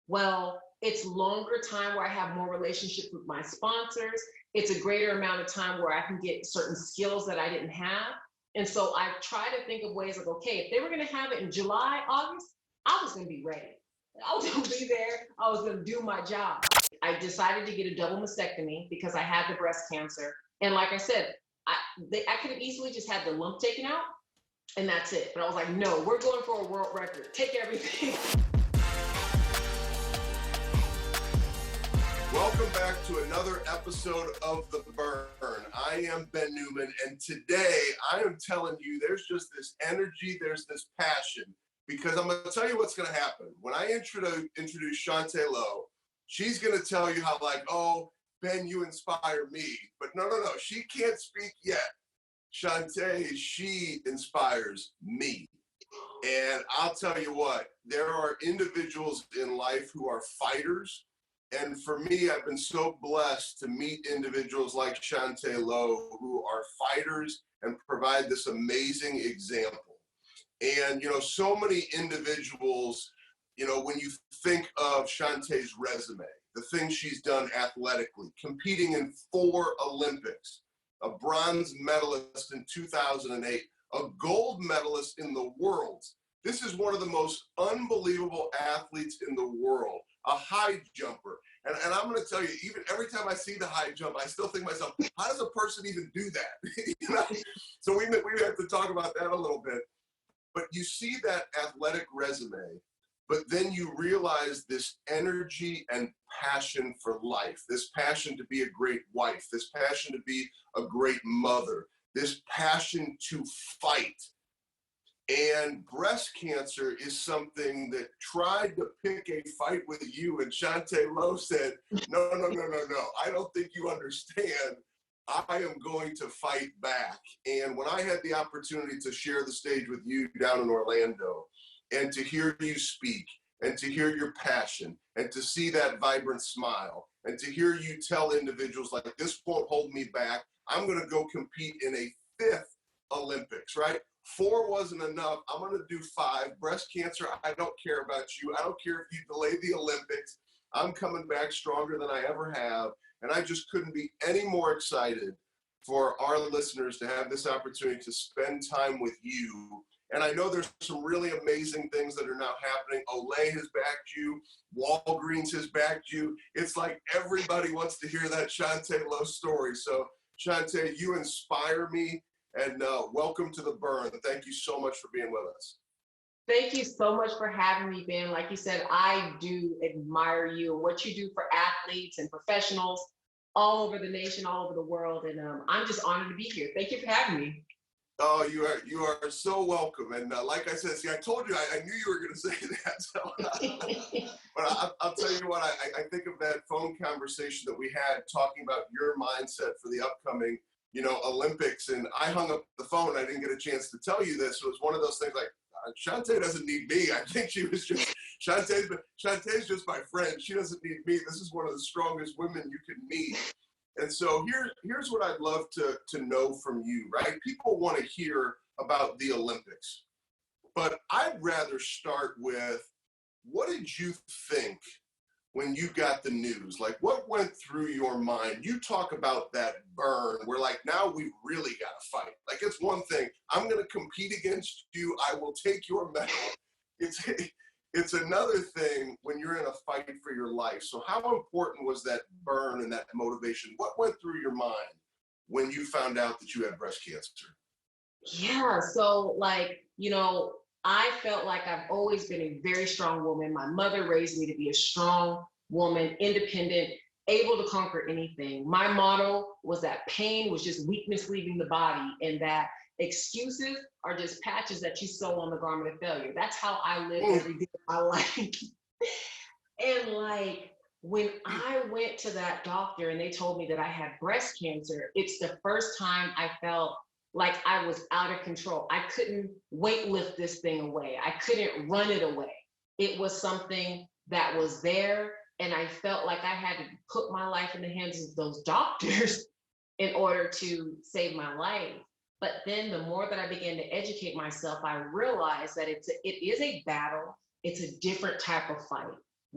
well, it's longer time where I have more relationships with my sponsors. It's a greater amount of time where I can get certain skills that I didn't have. And so I try to think of ways like, okay, if they were going to have it in July, August, I was going to be ready. I was going to be there. I was going to do my job. I decided to get a double mastectomy because I had the breast cancer. And like I said, I could have easily just had the lump taken out and that's it. But I was like, no, we're going for a world record. Take everything. Welcome back to another episode of The Burn. I am Ben Newman, and today I am telling you there's just this energy, there's this passion, because I'm going to tell you what's going to happen. When I introduce Chaunte Lowe, she's going to tell you how, like, oh, Ben, you inspire me. But no, she can't speak yet. Chaunte, she inspires me. And I'll tell you what, there are individuals in life who are fighters. And for me, I've been so blessed to meet individuals like Chaunte Lowe who are fighters and provide this amazing example. And, you know, so many individuals, you know, when you think of Chaunte's resume, the things she's done athletically, competing in 4 Olympics, a bronze medalist in 2008, a gold medalist in the Worlds. This is one of the most unbelievable athletes in the world, a high jumper. And I'm going to tell you, even every time I see the high jump, I still think to myself, how does a person even do that? You know? So we have to talk about that a little bit. But you see that athletic resume, but then you realize this energy and passion for life, this passion to be a great wife, this passion to be a great mother, this passion to fight. And breast cancer is something that tried to pick a fight with you, and Chaunte Lowe said, no, I don't think you understand. I am going to fight back. And when I had the opportunity to share the stage with you down in Orlando, and to hear you speak, and to hear your passion, and to see that vibrant smile, and to hear you tell individuals like, this won't hold me back, I'm going to go compete in a 5th Olympics, right? 4 wasn't enough. I'm going to do 5. Breast cancer, I don't care about you. I don't care if you delay the Olympics. I'm coming back stronger than I ever have. And I just couldn't be any more excited for our listeners to have this opportunity to spend time with you. And I know there's some really amazing things that are now happening. Olay has backed you. Walgreens has backed you. It's like everybody wants to hear that Chaunte Lowe story. So Chaunte, you inspire me. And welcome to The Burn. Thank you so much for being with us. Thank you so much for having me, Ben. Like you said, I do admire you and what you do for athletes and professionals all over the nation, all over the world. And I'm just honored to be here. Thank you for having me. Oh, you are so welcome. And like I said, see, I told you, I knew you were going to say that. So, but I'll tell you what, I think of that phone conversation that we had talking about your mindset for the upcoming Olympics, and I hung up the phone. I didn't get a chance to tell you this. It was one of those things like, Chaunte doesn't need me. I think she was just, Chaunte's just my friend. She doesn't need me. This is one of the strongest women you can meet. And so here's what I'd love to know from you, right? People want to hear about the Olympics, but I'd rather start with, what did you think when you got the news? Like, what went through your mind? You talk about that burn. We're like, now we really got to fight. Like, it's one thing. I'm going to compete against you. I will take your medal. It's another thing when you're in a fight for your life. So how important was that burn and that motivation? What went through your mind when you found out that you had breast cancer? Yeah. So I felt like I've always been a very strong woman. My mother raised me to be a strong woman, independent, able to conquer anything. My motto was that pain was just weakness leaving the body, and that excuses are just patches that you sew on the garment of failure. That's how I live every day of my life. And when I went to that doctor and they told me that I had breast cancer, it's the first time I felt like I was out of control. I couldn't weight lift this thing away. I couldn't run it away. It was something that was there, and I felt like I had to put my life in the hands of those doctors in order to save my life. But then the more that I began to educate myself, I realized that it is a battle. It's a different type of fight.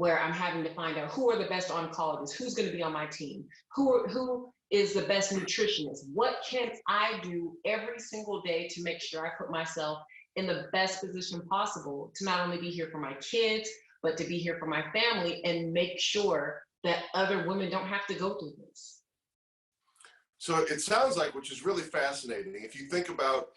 where I'm having to find out who are the best oncologists, who's going to be on my team, who is the best nutritionist, what can I do every single day to make sure I put myself in the best position possible to not only be here for my kids, but to be here for my family and make sure that other women don't have to go through this. So it sounds like, which is really fascinating, if you think about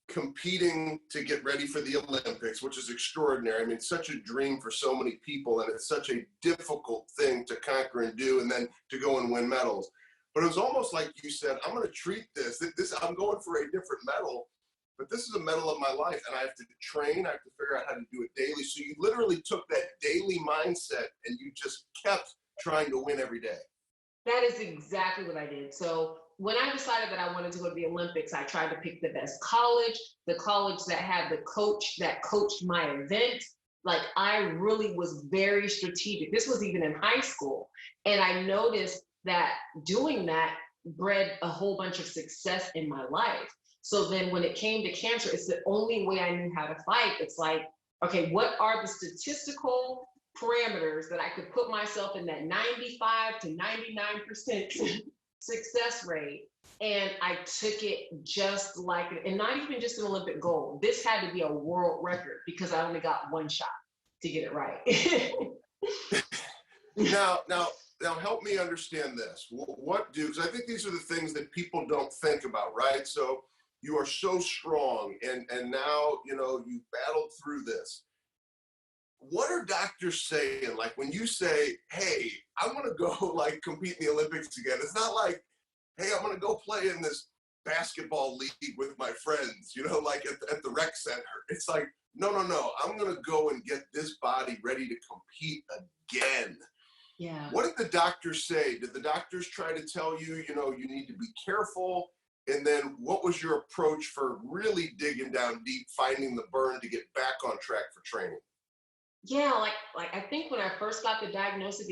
competing to get ready for the Olympics, which is extraordinary. I mean, it's such a dream for so many people, and it's such a difficult thing to conquer and do, and then to go and win medals. But it was almost like you said, I'm going to treat this, I'm going for a different medal, but this is a medal of my life, and I have to train, I have to figure out how to do it daily. So you literally took that daily mindset and you just kept trying to win every day. That is exactly what I did. So when I decided that I wanted to go to the Olympics, I tried to pick the best college, the college that had the coach that coached my event. Like, I really was very strategic. This was even in high school. And I noticed that doing that bred a whole bunch of success in my life. So then when it came to cancer, it's the only way I knew how to fight. It's like, okay, what are the statistical parameters that I could put myself in that 95 to 99% success rate? And I took it just like it, and not even just an Olympic gold. This had to be a world record because I only got one shot to get it right. Now help me understand this. What do, because I think these are the things that people don't think about, right? So you are so strong, and now, you know, you battled through this. What are doctors saying? Like, when you say, hey, I'm going to go like compete in the Olympics again, it's not like, hey, I'm going to go play in this basketball league with my friends, you know, like at the rec center. It's like, no, I'm going to go and get this body ready to compete again. Yeah. What did the doctors say? Did the doctors try to tell you, you know, you need to be careful? And then what was your approach for really digging down deep, finding the burn to get back on track for training? Yeah, like I think when I first got the diagnosis,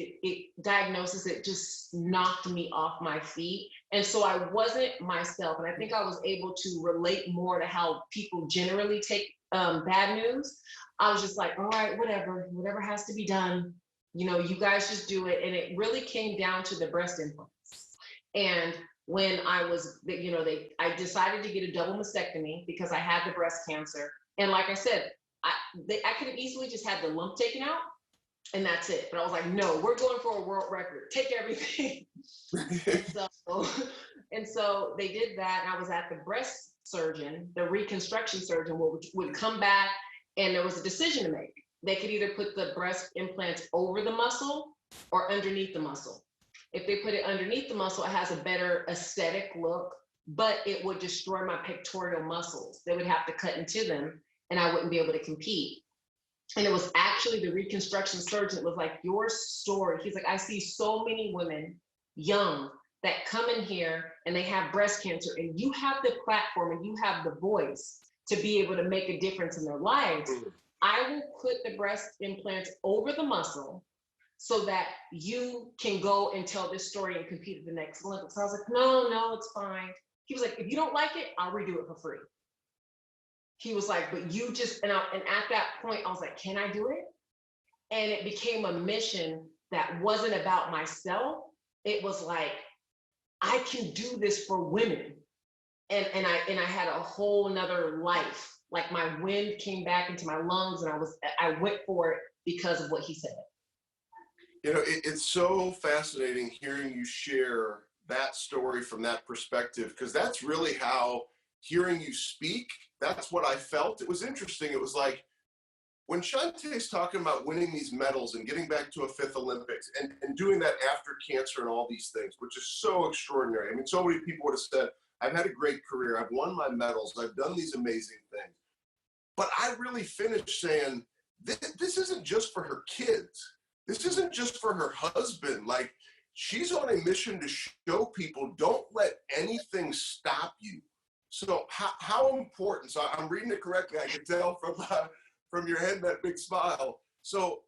it just knocked me off my feet. And so I wasn't myself. And I think I was able to relate more to how people generally take bad news. I was just like, all right, whatever has to be done. You know, you guys just do it. And it really came down to the breast implants. And when I was, you know, I decided to get a double mastectomy because I had the breast cancer. And like I said, I could have easily just had the lump taken out and that's it. But I was like, no, we're going for a world record. Take everything. and so they did that. And I was at the breast surgeon, the reconstruction surgeon would come back, and there was a decision to make. They could either put the breast implants over the muscle or underneath the muscle. If they put it underneath the muscle, it has a better aesthetic look, but it would destroy my pectoral muscles. They would have to cut into them, and I wouldn't be able to compete. And it was actually the reconstruction surgeon that was like, your story. He's like, I see so many women, young, that come in here and they have breast cancer, and you have the platform and you have the voice to be able to make a difference in their lives. I will put the breast implants over the muscle so that you can go and tell this story and compete at the next Olympics. I was like, no, it's fine. He was like, if you don't like it, I'll redo it for free. He was like, but you just, and at that point, I was like, can I do it? And it became a mission that wasn't about myself. It was like, I can do this for women. And I had a whole nother life. Like, my wind came back into my lungs, and I went for it because of what he said. You know, it's so fascinating hearing you share that story from that perspective, because that's really how, hearing you speak, that's what I felt. It was interesting. It was like, when Chaunte's talking about winning these medals and getting back to a 5th Olympics and doing that after cancer and all these things, which is so extraordinary. I mean, so many people would have said, I've had a great career, I've won my medals, I've done these amazing things. But I really finished saying, this isn't just for her kids. This isn't just for her husband. Like, she's on a mission to show people, don't let anything stop you. So how important, so I'm reading it correctly, I can tell from your head, that big smile. So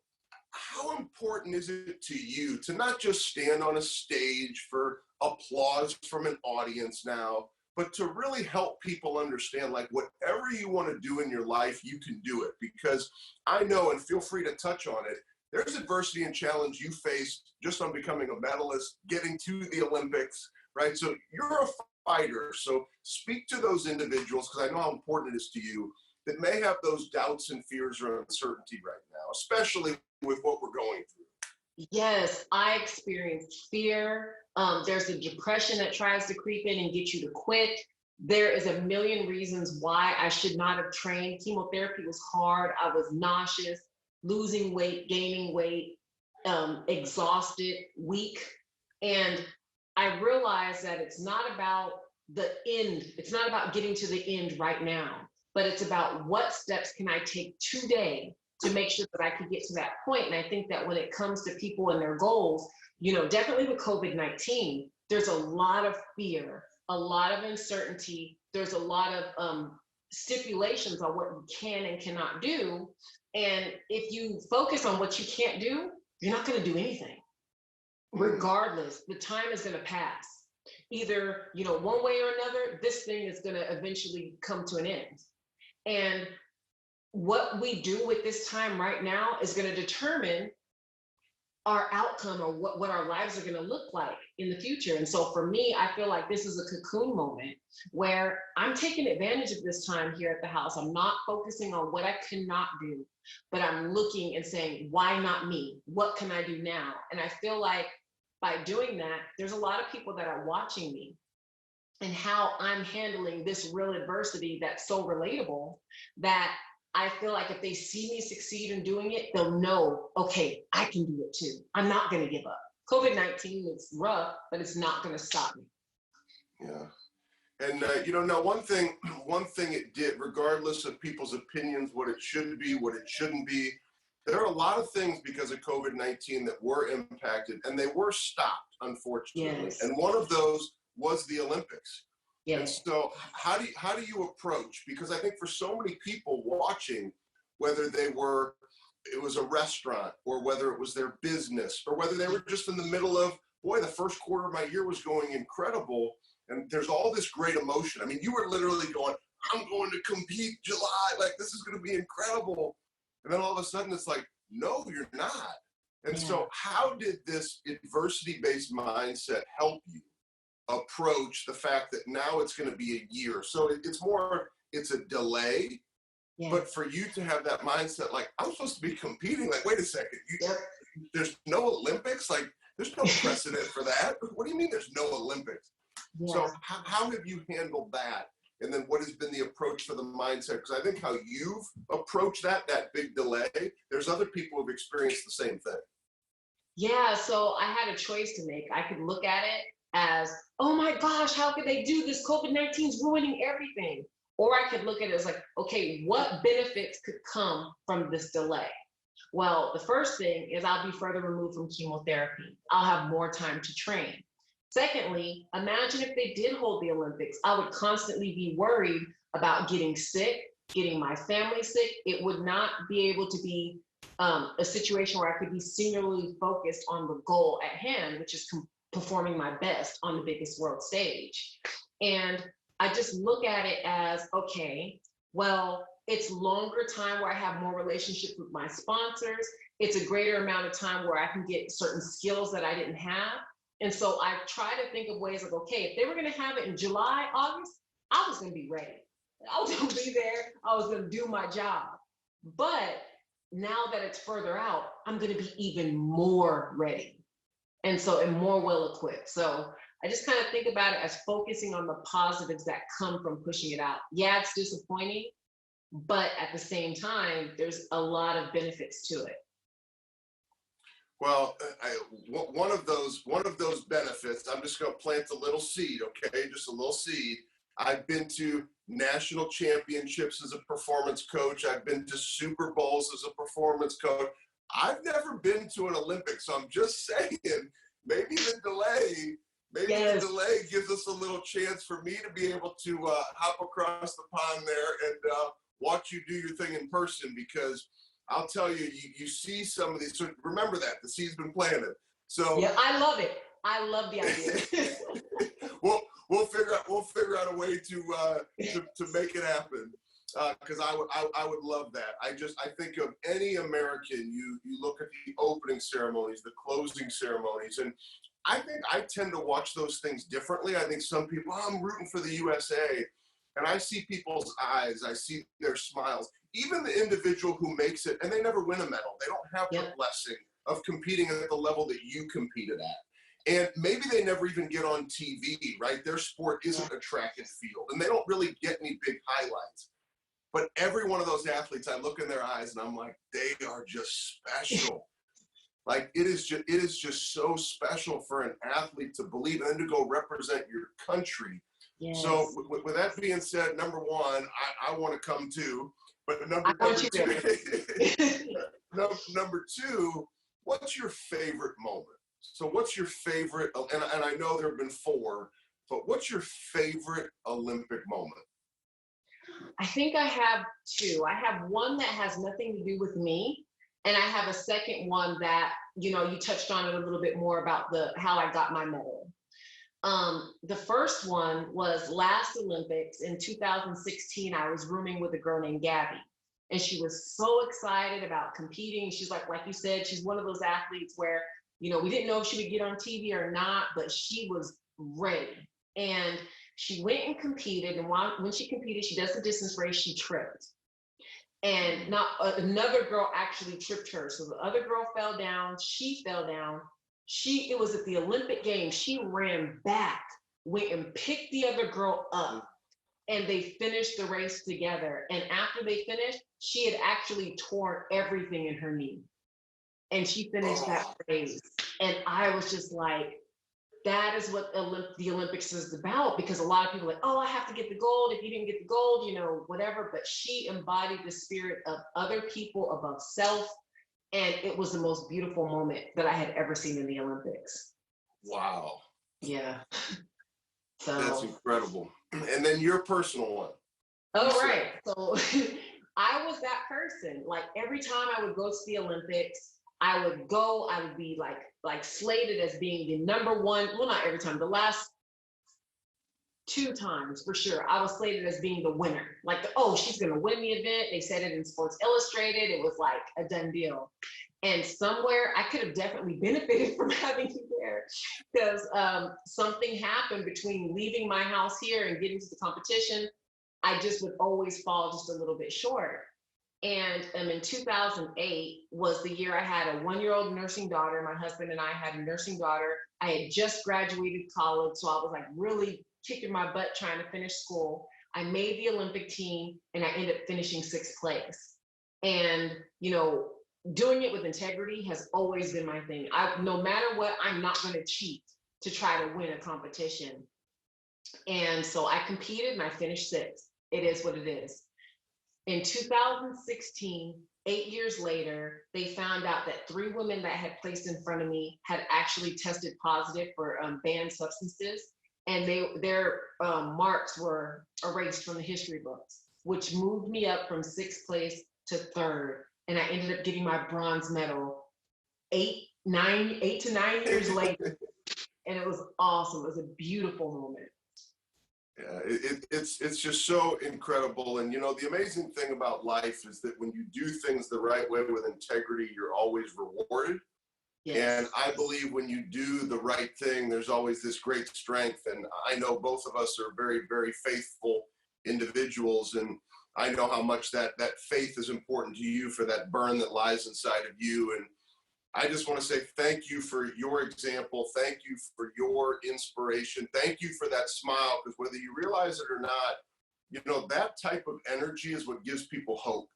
how important is it to you to not just stand on a stage for applause from an audience now, but to really help people understand, like, whatever you want to do in your life, you can do it? Because I know, and feel free to touch on it, there's adversity and challenge you faced just on becoming a medalist, getting to the Olympics, right? So you're a fighter. So speak to those individuals, because I know how important it is to you, that may have those doubts and fears or uncertainty right now, especially with what we're going through. Yes, I experienced fear. There's a depression that tries to creep in and get you to quit. There is a million reasons why I should not have trained. Chemotherapy was hard. I was nauseous, losing weight, gaining weight, exhausted, weak. And I realized that it's not about the end. It's not about getting to the end right now, but it's about what steps can I take today to make sure that I can get to that point. And I think that when it comes to people and their goals, you know, definitely with COVID-19, there's a lot of fear, a lot of uncertainty. There's a lot of stipulations on what you can and cannot do. And if you focus on what you can't do, you're not going to do anything. Regardless, the time is going to pass. Either, you know, one way or another, this thing is going to eventually come to an end. And what we do with this time right now is going to determine our outcome, or what our lives are going to look like in the future. And so for me, I feel like this is a cocoon moment where I'm taking advantage of this time here at the house. I'm not focusing on what I cannot do, but I'm looking and saying, why not me? What can I do now? And I feel like by doing that, there's a lot of people that are watching me and how I'm handling this real adversity that's so relatable, that I feel like if they see me succeed in doing it, they'll know, okay, I can do it too. I'm not going to give up. COVID-19 is rough, but it's not going to stop me. Yeah. And, you know, now one thing it did, regardless of people's opinions, what it should be, what it shouldn't be, there are a lot of things because of COVID-19 that were impacted, and they were stopped, unfortunately. Yes. And one of those was the Olympics. Yes. And so how do you approach, because I think for so many people watching, whether it was a restaurant, or whether it was their business, or whether they were just in the middle of, boy, the first quarter of my year was going incredible, and there's all this great emotion. I mean, you were literally going, I'm going to compete July, like this is going to be incredible. And then all of a sudden it's like, no, you're not. And so how did this adversity-based mindset help you approach the fact that now it's going to be a year? So it's a delay, but for you to have that mindset, like, I'm supposed to be competing, like, wait a second, there's no Olympics? Like, there's no precedent for that. What do you mean there's no Olympics? Yeah. So how have you handled that? And then what has been the approach for the mindset? Because I think how you've approached that big delay, there's other people who've experienced the same thing. Yeah, so I had a choice to make. I could look at it as, oh my gosh, how could they do this? COVID-19 is ruining everything. Or I could look at it as like, okay, what benefits could come from this delay? Well, the first thing is I'll be further removed from chemotherapy. I'll have more time to train. Secondly, imagine if they did hold the Olympics. I would constantly be worried about getting sick, getting my family sick. It would not be able to be a situation where I could be singularly focused on the goal at hand, which is performing my best on the biggest world stage. And I just look at it as, okay, well, it's longer time where I have more relationship with my sponsors. It's a greater amount of time where I can get certain skills that I didn't have. And so I try to think of ways of, okay, if they were going to have it in July, August, I was going to be ready. I was going to be there. I was going to do my job. But now that it's further out, I'm going to be even more ready. And more well equipped. So I just kind of think about it as focusing on the positives that come from pushing it out. Yeah, it's disappointing, but at the same time, there's a lot of benefits to it. Well, one of those benefits, I'm just going to plant a little seed, okay? Just a little seed. I've been to national championships as a performance coach. I've been to Super Bowls as a performance coach. I've never been to an Olympics, so I'm just saying, maybe the delay gives us a little chance for me to be able to hop across the pond there and watch you do your thing in person, because I'll tell you, you see some of these. So remember that the seed's been planted. So yeah, I love it. I love the idea. we'll figure out a way to make it happen. because I would love that. I think of any American, you look at the opening ceremonies, the closing ceremonies, and I think I tend to watch those things differently. I think some people, oh, I'm rooting for the USA, and I see people's eyes, I see their smiles. Even the individual who makes it, and they never win a medal, they don't have the blessing of competing at the level that you competed at. And maybe they never even get on TV, right? Their sport isn't a track and field, and they don't really get any big highlights. But every one of those athletes, I look in their eyes and I'm like, they are just special. Like it is just so special for an athlete to believe and then to go represent your country. Yes. So with that being said, number one, I want to come too. But number two, what's your favorite moment? So what's your favorite, and I know there have been 4, but what's your favorite Olympic moment? I think I have 2. I have one that has nothing to do with me. And I have a second one that, you touched on it a little bit more about how I got my medal. The first one was last Olympics in 2016. I was rooming with a girl named Gabby, and she was so excited about competing. She's like you said, she's one of those athletes where, we didn't know if she would get on TV or not, but she was ready. And she went and competed. And when she competed, she does the distance race, she tripped. And another girl actually tripped her. So the other girl fell down, she fell down. It was at the Olympic Games. She ran back, went and picked the other girl up, and they finished the race together. And after they finished, she had actually torn everything in her knee. And she finished that race. And I was just like, that is what the Olympics is about, because a lot of people are like, oh, I have to get the gold. If you didn't get the gold, whatever. But she embodied the spirit of other people above self. And it was the most beautiful moment that I had ever seen in the Olympics. Wow. Yeah. So that's incredible. And then your personal one. Oh, right. So I was that person. Like every time I would go to the Olympics, I would be like slated as being the number one. Well, not every time, the last 2 times for sure, I was slated as being the winner. Like, she's going to win the event. They said it in Sports Illustrated. It was like a done deal. And somewhere I could have definitely benefited from having you there, because something happened between leaving my house here and getting to the competition. I just would always fall just a little bit short. And in 2008 was the year I had a 1-year-old nursing daughter. My husband and I had a nursing daughter. I had just graduated college, so I was like really kicking my butt trying to finish school. I made the Olympic team, and I ended up finishing 6th place. And, doing it with integrity has always been my thing. No matter what, I'm not going to cheat to try to win a competition. And so I competed and I finished 6th. It is what it is. In 2016, 8 years later, they found out that 3 women that had placed in front of me had actually tested positive for banned substances, and their marks were erased from the history books, which moved me up from 6th place to 3rd, and I ended up getting my bronze medal 8 to 9 years later, and it was awesome. It was a beautiful moment. Yeah, it's just so incredible. And, the amazing thing about life is that when you do things the right way with integrity, you're always rewarded. Yes. And I believe when you do the right thing, there's always this great strength. And I know both of us are very, very faithful individuals. And I know how much that faith is important to you for that burn that lies inside of you. And I just want to say thank you for your example. Thank you for your inspiration. Thank you for that smile, because whether you realize it or not, that type of energy is what gives people hope.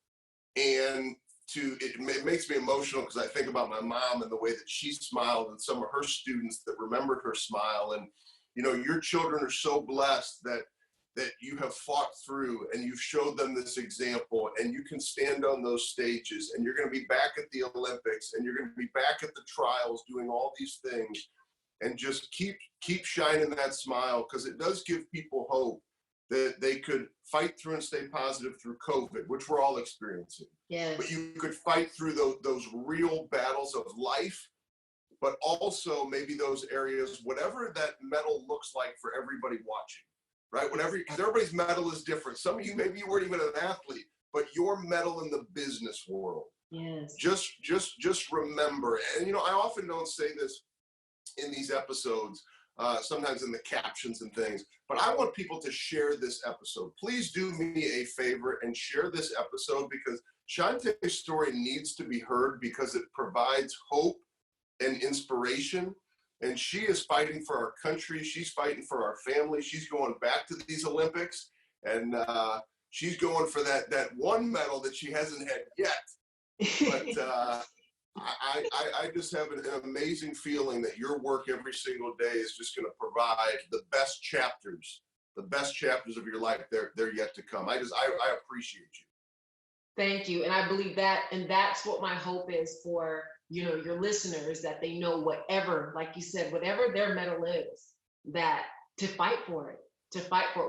And it makes me emotional because I think about my mom and the way that she smiled, and some of her students that remembered her smile. And, your children are so blessed that you have fought through, and you've showed them this example, and you can stand on those stages, and you're going to be back at the Olympics, and you're going to be back at the trials doing all these things, and just keep shining that smile, because it does give people hope that they could fight through and stay positive through COVID, which we're all experiencing. Yes. But you could fight through those real battles of life, but also maybe those areas, whatever that medal looks like for everybody watching. right? Because everybody's medal is different. Some of you, maybe you weren't even an athlete, but your medal in the business world. Yes. Just remember, and I often don't say this in these episodes, sometimes in the captions and things, but I want people to share this episode. Please do me a favor and share this episode, because Chaunte's story needs to be heard, because it provides hope and inspiration. And she is fighting for our country. She's fighting for our family. She's going back to these Olympics, and she's going for that one medal that she hasn't had yet. But I just have an amazing feeling that your work every single day is just going to provide the best chapters of your life. They're yet to come. I appreciate you. Thank you. And I believe that, and that's what my hope is for, your listeners, that they know whatever, like you said, whatever their medal is, that to fight for it,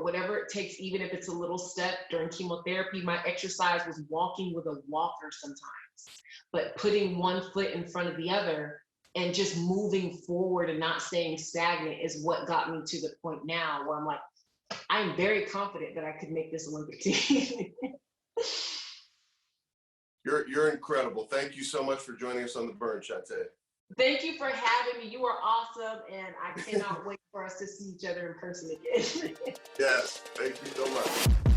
whatever it takes, even if it's a little step. During chemotherapy, my exercise was walking with a walker sometimes, but putting one foot in front of the other and just moving forward and not staying stagnant is what got me to the point now where I'm like, I'm very confident that I could make this Olympic team. You're incredible. Thank you so much for joining us on The Burn, Chaunte. Thank you for having me. You are awesome, and I cannot wait for us to see each other in person again. Yes, thank you so much.